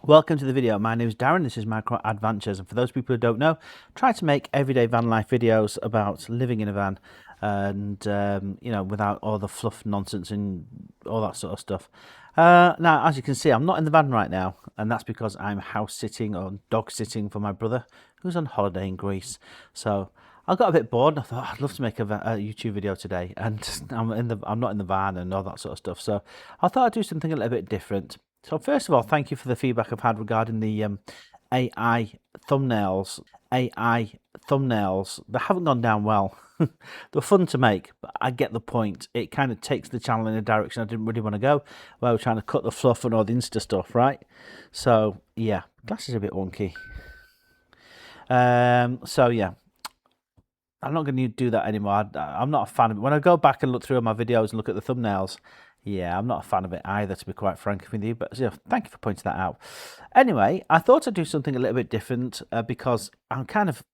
Welcome to the video. My name is Darren. This is Micro Adventures, and for those people who don't know, try to make everyday van life videos about living in a van, and without all the fluff nonsense and all that sort of stuff. Now, as you can see, I'm not in the van right now, and that's because I'm house sitting or dog sitting for my brother, who's on holiday in Greece. So I got a bit bored, and I thought I'd love to make a YouTube video today, and I'm not in the van and all that sort of stuff. So I thought I'd do something a little bit different. So first of all, thank you for the feedback I've had regarding the AI thumbnails. AI thumbnails, they haven't gone down well. They're fun to make, but I get the point. It kind of takes the channel in a direction I didn't really want to go, where we're trying to cut the fluff and all the Insta stuff, right? So yeah, glasses are a bit wonky. So yeah, I'm not going to do that anymore. I'm not a fan of it. When I go back and look through my videos and look at the thumbnails, yeah, I'm not a fan of it either, to be quite frank with you. But yeah, thank you for pointing that out. Anyway, I thought I'd do something a little bit different because I'm kind of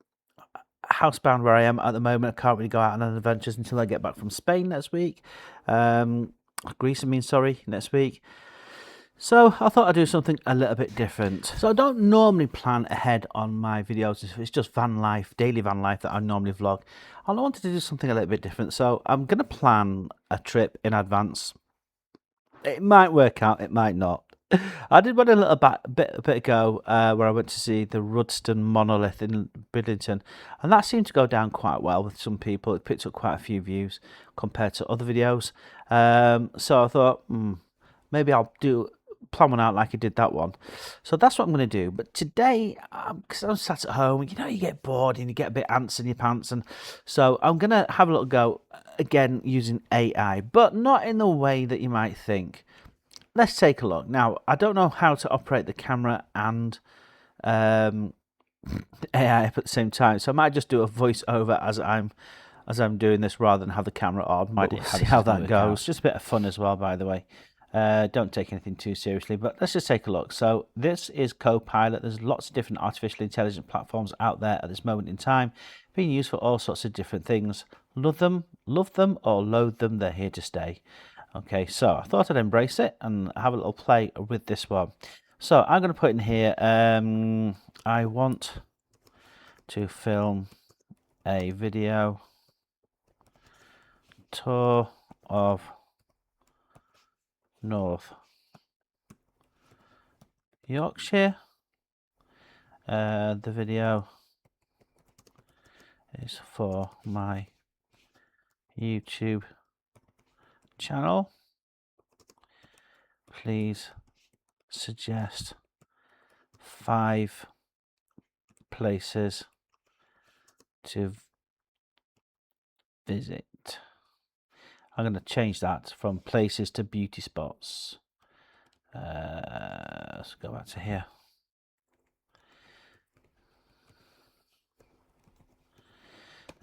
housebound where I am at the moment. I can't really go out on adventures until I get back from Spain next week. Greece, next week. So I thought I'd do something a little bit different. So I don't normally plan ahead on my videos. It's just van life, daily van life that I normally vlog. I wanted to do something a little bit different. So I'm going to plan a trip in advance. It might work out, it might not. I did one a little bit ago where I went to see the Rudston monolith in Bridlington, and that seemed to go down quite well with some people. It picked up quite a few views compared to other videos. So I thought, maybe I'll plan one out like I did that one. So that's what I'm going to do. But today, because I'm sat at home, you get bored and you get a bit ants in your pants, and so I'm going to have a little go again using AI, but not in the way that you might think. Let's take a look. Now, I don't know how to operate the camera and AI at the same time, so I might just do a voiceover as I'm doing this rather than have the camera on. Might see how that goes. Just a bit of fun as well, by the way. Don't take anything too seriously, but let's just take a look. So this is Copilot. There's lots of different artificial intelligence platforms out there at this moment in time, being used for all sorts of different things. Love them, or loathe them, they're here to stay. Okay, so I thought I'd embrace it and have a little play with this one. So I'm going to put in here, I want to film a video tour of North Yorkshire. The video is for my YouTube channel. Please suggest 5 places to visit. I'm going to change that from places to beauty spots. Let's go back to here.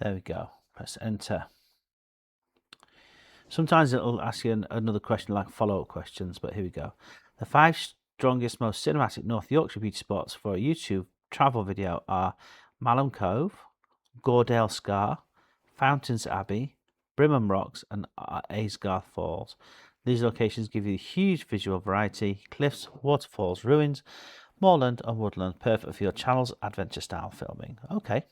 There we go. Press enter. Sometimes it'll ask you another question like follow-up questions, but here we go. The 5 strongest, most cinematic North Yorkshire beauty spots for a YouTube travel video are Malham Cove, Goredale Scar, Fountains Abbey, Brimham Rocks, and Aysgarth Falls. These locations give you a huge visual variety: cliffs, waterfalls, ruins, moorland, and woodland, perfect for your channel's adventure style filming. Okay.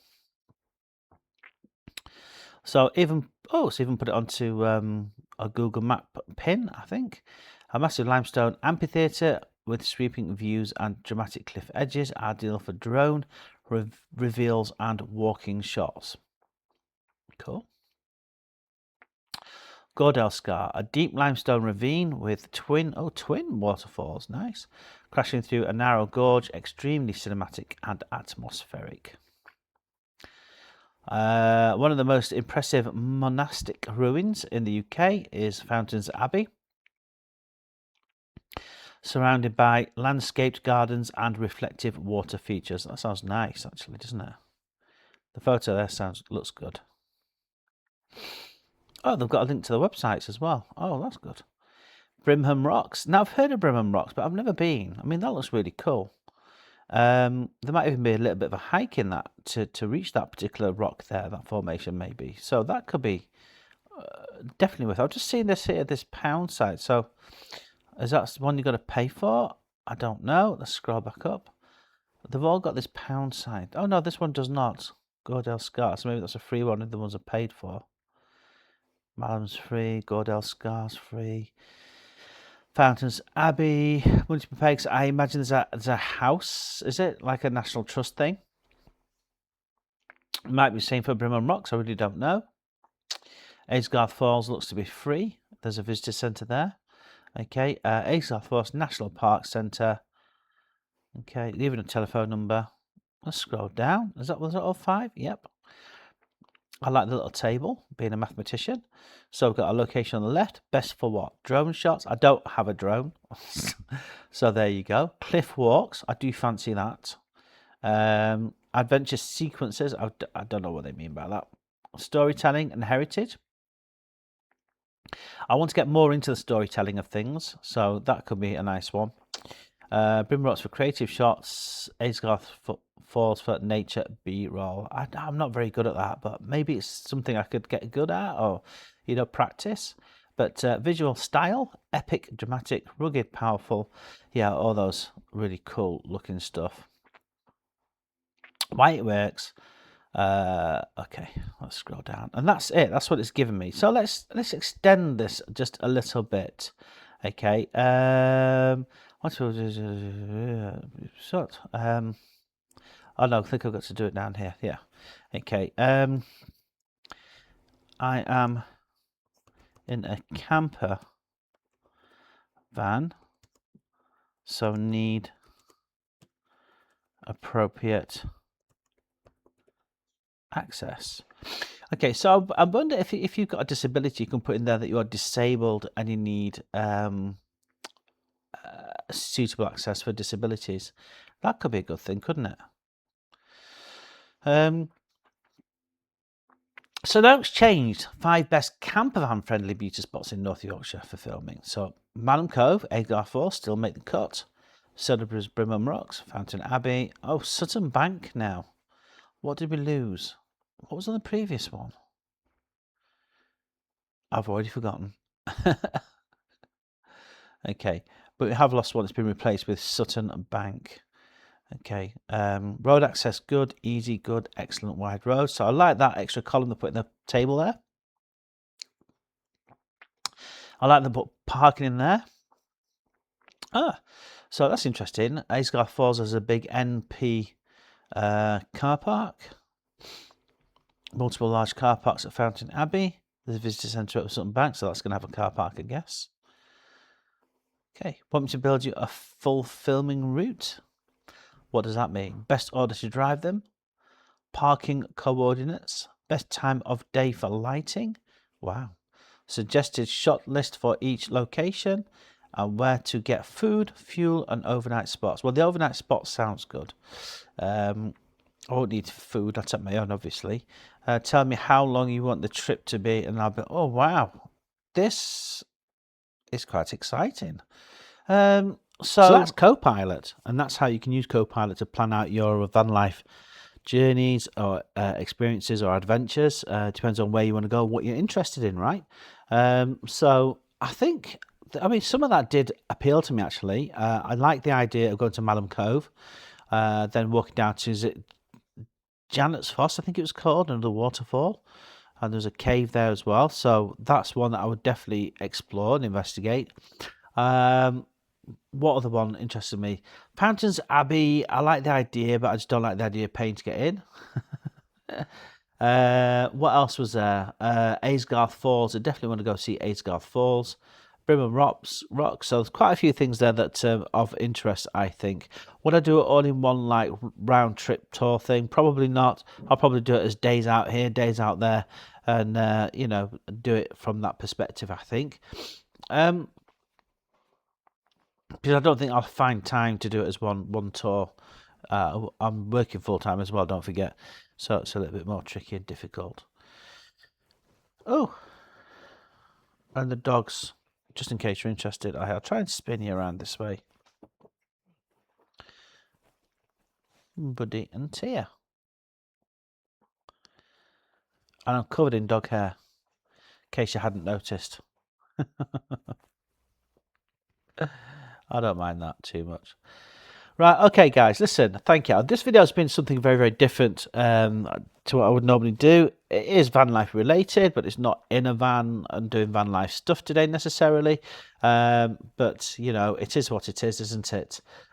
So even put it onto a Google Map pin, I think. A massive limestone amphitheatre with sweeping views and dramatic cliff edges, ideal for drone reveals and walking shots. Cool. Goredale Scar, a deep limestone ravine with twin waterfalls, nice, crashing through a narrow gorge, extremely cinematic and atmospheric. One of the most impressive monastic ruins in the UK is Fountains Abbey, surrounded by landscaped gardens and reflective water features. That sounds nice, actually, doesn't it? The photo there looks good. Oh, they've got a link to the websites as well. Oh, that's good. Brimham Rocks. Now, I've heard of Brimham Rocks, but I've never been. I mean, that looks really cool. There might even be a little bit of a hike in that to reach that particular rock there, that formation maybe. So that could be definitely worth it. I've just seen this here, this pound site. So is that one you got to pay for? I don't know. Let's scroll back up. They've all got this pound sign. Oh no, this one does not. Gordell Scars. Maybe that's a free one if the ones are paid for. Malham's free. Gordell Scars free. Fountains Abbey. Multiple pegs. I imagine there's a house. Is it like a National Trust thing? Might be the same for Brimham Rocks. I really don't know. Aysgarth Falls looks to be free. There's a visitor centre there. Okay. Aysgarth Falls National Park Centre. Okay. Even a telephone number. Let's scroll down. Was that all 5? Yep. I like the little table, being a mathematician. So we've got a location on the left. Best for what? Drone shots. I don't have a drone. So there you go. Cliff walks. I do fancy that. Adventure sequences. I don't know what they mean by that. Storytelling and heritage. I want to get more into the storytelling of things. So that could be a nice one. Brim Rocks for creative shots. Aysgarth Falls for nature B-roll. I'm not very good at that, but maybe it's something I could get good at or, practice. But visual style, epic, dramatic, rugged, powerful. Yeah, all those really cool looking stuff. Why it works. Okay, let's scroll down. And that's it. That's what it's given me. So let's extend this just a little bit. Okay. Oh no, I think I've got to do it down here. Yeah. Okay. I am in a camper van, so need appropriate access. Okay, so I wonder if you've got a disability, you can put in there that you are disabled and you need suitable access for disabilities. That could be a good thing, couldn't it? So that's changed. 5 best camper van friendly beauty spots in North Yorkshire for filming. So Malham Cove, Aysgarth Falls still make the cut. Sudbury's Brimham Rocks, Fountain Abbey. Oh, Sutton Bank now. What did we lose? What was on the previous one? I've already forgotten. Okay, but we have lost one. It's been replaced with Sutton Bank. Okay, road access good, easy, good, excellent, wide road. So I like that extra column they put in the table there. I like them put parking in there. So that's interesting. Aysgarth Falls has a big NP car park. Multiple large car parks at Fountain Abbey. There's a visitor centre at Sutton Bank, so that's going to have a car park, I guess. Okay, want me to build you a full filming route? What does that mean? Best order to drive them? Parking coordinates? Best time of day for lighting? Wow. Suggested shot list for each location and where to get food, fuel and overnight spots. Well, the overnight spots sounds good. I won't need food, I'll take my own obviously. Tell me how long you want the trip to be and I'll be, oh wow, this is quite exciting. So that's Copilot, and that's how you can use Copilot to plan out your van life journeys or experiences or adventures. Depends on where you want to go, what you're interested in, right? So I think, some of that did appeal to me actually. I like the idea of going to Malham Cove, then walking down to, is it Janet's Foss, I think it was called, under the waterfall. And there's a cave there as well. So that's one that I would definitely explore and investigate. What other one interested me? Fountains Abbey. I like the idea, but I just don't like the idea of paying to get in. What else was there? Aysgarth Falls. I definitely want to go see Aysgarth Falls. Brimham Rocks. So there's quite a few things there that of interest, I think. Would I do it all in one like round trip tour thing? Probably not. I'll probably do it as days out here, days out there, and do it from that perspective, I think. Because I don't think I'll find time to do it as one tour. I'm working full time as well, don't forget. So it's a little bit more tricky and difficult. Oh, and the dogs, just in case you're interested, I'll try and spin you around this way. Buddy and Tia. And I'm covered in dog hair, in case you hadn't noticed. I don't mind that too much. Right, okay, guys, listen, thank you. This video has been something very, very different to what I would normally do. It is van life related, but it's not in a van and doing van life stuff today necessarily. But, you know, it is what it is, isn't it?